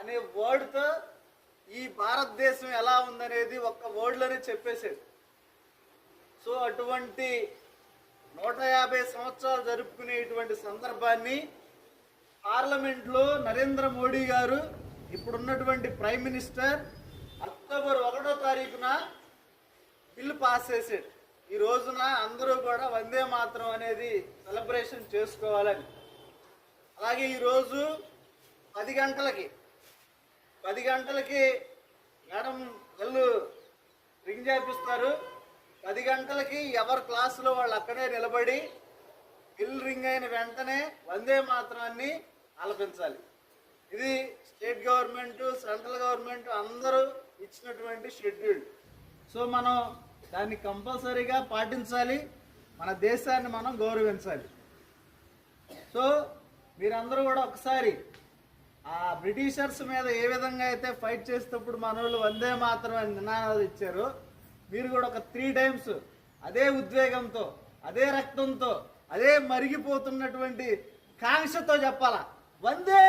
అనే వర్డ్తో ఈ భారతదేశం ఎలా ఉందనేది ఒక్క వర్డ్లోనే చెప్పేసేది. సో అటువంటి 150 సంవత్సరాలు జరుపుకునేటువంటి సందర్భాన్ని పార్లమెంట్లో నరేంద్ర మోడీ గారు ఇప్పుడున్నటువంటి ప్రైమ్ మినిస్టర్ అక్టోబర్ 1వ తారీఖున బిల్లు పాస్ చేసాడు. ఈ రోజున అందరూ కూడా వందే మాతరం అనేది సెలబ్రేషన్ చేసుకోవాలని. అలాగే ఈరోజు 10 గంటలకి మేడం వాళ్ళు రింగ్ చేపిస్తారు. 10 గంటలకి ఎవరి క్లాసులో వాళ్ళు అక్కడే నిలబడి బిల్ రింగ్ అయిన వెంటనే వందే మాతరాన్ని ఆలపించాలి. ఇది స్టేట్ గవర్నమెంట్, సెంట్రల్ గవర్నమెంట్ అందరూ ఇచ్చినటువంటి షెడ్యూల్. సో మనం దాన్ని కంపల్సరీగా పాటించాలి, మన దేశాన్ని మనం గౌరవించాలి. సో మీరందరూ కూడా ఒకసారి ఆ బ్రిటిషర్స్ మీద ఏ విధంగా అయితే ఫైట్ చేసేటప్పుడు మన వాళ్ళు వందే మాతరం అని నినాదాలు ఇచ్చారో, మీరు కూడా ఒక 3 times అదే ఉద్వేగంతో, అదే రక్తంతో, అదే మరిగిపోతున్నటువంటి కాంక్షతో చెప్పాలా, వందే